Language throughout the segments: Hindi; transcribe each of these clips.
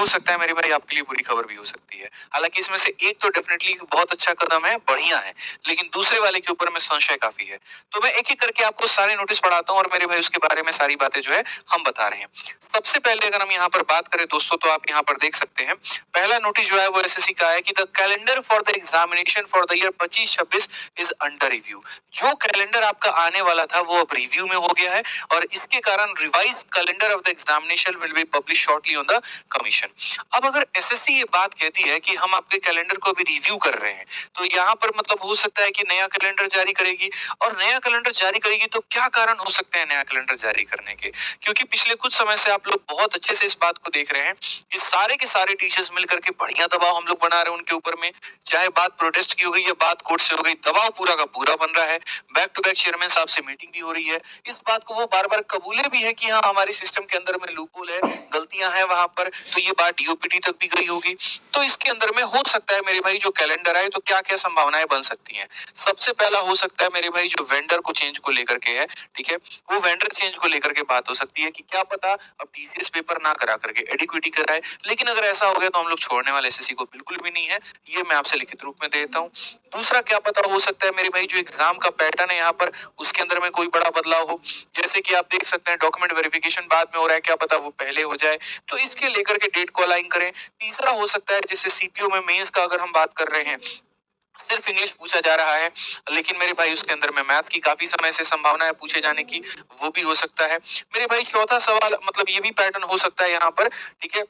हो सकता है मेरे भाई आपके लिए बुरी खबर भी हो सकती है। हालाँकि इसमें से एक तो डेफ़िनेटली बहुत अच्छा कदम है, बढ़िया है, लेकिन दूसरे वाले के ऊपर में संशय काफ़ी है। तो मैं एक-एक करके आपको सारे नोटिस पढ़ाता हूँ और मेरे भाई उसके बारे में सारी बातें जो है हम बता रहे हैं। सबसे पहले अगर हम यहाँ पर बात करें दोस्तों तो आप यहाँ पर देख सकते हैं, पहला नोटिस जो है वो एसएससी का है कि the calendar for the examination for the year 25-26 is under review. जो कैलेंडर आपका आने वाला था वो अब रिव्यू में हो गया है और इसके कारण revised calendar of the examination will be publish shortly on the commission. अब अगर एसएससी ये बात कहती है कि हम आपके कैलेंडर को अभी रिव्यू कर रहे हैं, तो यहाँ पर मतलब हो सकता है कि नया कैलेंडर जारी करेगी और नया कैलेंडर जारी करेगी तो क्या कारण हो सकते हैं नया कैलेंडर जारी करने के? क्योंकि पिछले कुछ समय से आप लोग बहुत अच्छे से इस बात को देख रहे हैं कि सारे के सारे टीचर्स मिलकर के बढ़िया दबाव हम लोग बना रहे हैं उनके ऊपर में, चाहे बात प्रोटेस्ट की हो गई या बात कोर्ट से हो गई, दबाव पूरा का पूरा बन रहा है। बैक टू बैक चेयरमैन साहब से मीटिंग भी हो रही है। इस बात को वो बार-बार कबूले भी है कि हाँ, हमारे सिस्टम के अंदर में लूपहोल है, गलतियां हैं वहां पर, तो ये बात डीओपीटी तक भी गई होगी। तो इसके अंदर में हो सकता है मेरे भाई जो कैलेंडर आए तो क्या-क्या संभावनाएं बन सकती हैं। सबसे पहला हो सकता है मेरे भाई जो वेंडर को चेंज को लेकर के है, ठीक है? वो वेंडर चेंज को लेकर के बात हो सकती है कि क्या पता अब टीसीएस पेपर ना करा करके एडिक्विटी कराए। लेकिन अगर ऐसा हो गया तो हम लोग छोड़ने वाले एसएससी को बिल्कुल भी नहीं है। ये मैं आपसे लिखित रूप में देता हूँ। दूसरा क्या पता हो सकता है मेरे भाई जो एग्जाम का पैटर्न है यहाँ पर उसके अंदर में कोई बड़ा बदलाव हो। जैसे कि आप देख सकते हैं डॉक्यूमेंट वेरिफिकेशन बाद में हो रहा है, क्या पता वो पहले हो जाए। तो इसके लेकर के डेट को अलाइन करें। तीसरा हो सकता है जैसे सीपीओ में मेंस का अगर हम बात कर रहे हैं, सिर्फ इंग्लिश पूछा जा रहा है, लेकिन मेरे भाई उसके अंदर में मैथ्स की काफी समय से संभावना है पूछे जाने की, वो भी हो सकता है। मेरे भाई चौथा सवाल मतलब ये भी पैटर्न हो सकता है यहाँ पर, ठीक है?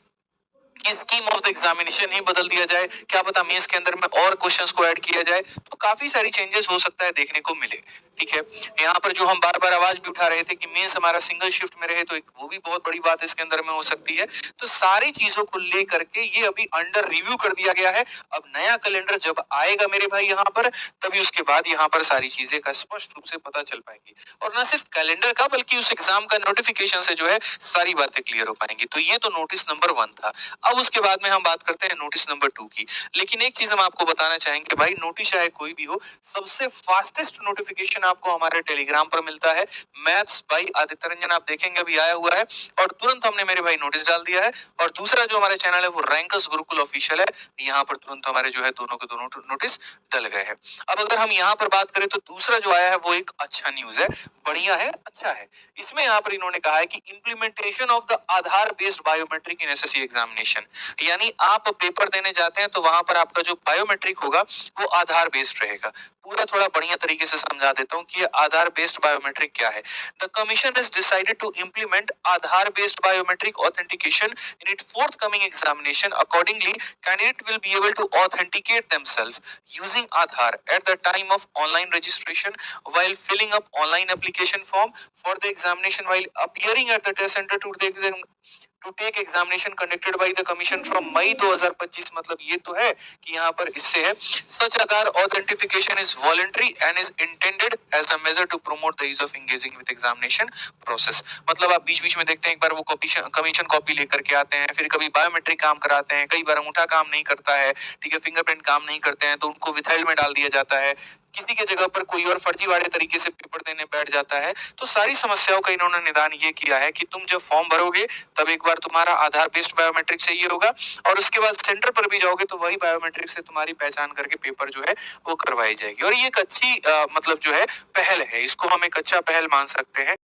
कि स्कीम ऑफ द एग्जामिनेशन ही बदल दिया जाए, क्या पता मेंस के अंदर में और क्वेश्चंस को ऐड किया जाए, तो काफी सारी चेंजेस हो सकता है देखने को मिले, ठीक है। यहाँ पर जो हम बार बार आवाज भी उठा रहे थे कि मेंस हमारा सिंगल शिफ्ट में रहे, तो एक वो भी बहुत बड़ी बात इसके अंदर में हो सकती है। तो सारी चीजों को लेकर के ये अभी अंडर रिव्यू कर दिया गया है। अब नया कैलेंडर जब आएगा मेरे भाई यहाँ पर, तभी उसके बाद यहाँ पर सारी चीजें का स्पष्ट रूप से पता चल पाएंगी और न सिर्फ कैलेंडर का बल्कि उस एग्जाम का नोटिफिकेशन से जो है सारी बातें क्लियर हो पाएंगी। तो ये तो नोटिस नंबर 1 था। अब उसके बाद में हम बात करते हैं नोटिस नंबर 2 की। लेकिन एक चीज हम आपको बताना चाहेंगे भाई, नोटिस चाहे कोई भी हो, सबसे फास्टेस्ट नोटिफिकेशन आपको हमारे टेलीग्राम पर मिलता है। मैथ्स बाई आदित्य रंजन आप देखेंगे अभी आया हुआ है और तुरंत हमने मेरे भाई नोटिस डाल दिया है। और दूसरा जो हमारे चैनल है वो रैंकर्स गुरुकुल ऑफिशियल है, यहाँ पर तुरंत हमारे जो है दोनों के दोनों नोटिस डल गए हैं। अब अगर हम यहाँ पर बात करें तो दूसरा जो आया है वो एक अच्छा न्यूज है, बढ़िया है, अच्छा है। इसमें यहाँ पर इन्होंने कहा है कि implementation of the Aadhaar based biometric in SSC examination, यानी आप पेपर देने जाते हैं तो वहां पर आपका जो बायोमेट्रिक होगा वो आधार बेस्ड रहेगा। पूरा थोड़ा बढ़िया तरीके से समझा देता हूँ कि ये आधार बेस्ड बायोमेट्रिक क्या है। The commission has decided to implement Aadhaar based biometric authentication in its forthcoming examination. Accordingly, candidate will be able to authenticate themselves using Aadhaar at the time of online registration while filling up online application form for the examination while appearing at the test center to the exam to take examination conducted by the commission from May 2025। मतलब ये तो है कि यहाँ पर इससे है such Aadhaar authentication is voluntary and is intended as a measure to promote the ease of engaging with examination process. मतलब आप बीच बीच में देखते हैं, एक बार वो कमीशन कॉपी लेकर के आते हैं, फिर कभी बायोमेट्रिक काम कराते हैं, कई बार अंगूठा काम नहीं करता है, ठीक है, फिंगरप्रिंट काम नहीं करते हैं तो उनको विथहेल्ड में डाल दिया जाता है, किसी के जगह पर कोई और फर्जीवाड़े तरीके से पेपर देने बैठ जाता है। तो सारी समस्याओं का इन्होंने निदान ये किया है कि तुम जब फॉर्म भरोगे तब एक बार तुम्हारा आधार बेस्ड बायोमेट्रिक से ये होगा और उसके बाद सेंटर पर भी जाओगे तो वही बायोमेट्रिक से तुम्हारी पहचान करके पेपर जो है वो करवाई जाएगी। और ये एक अच्छी मतलब जो है पहल है, इसको हम एक अच्छा पहल मान सकते हैं।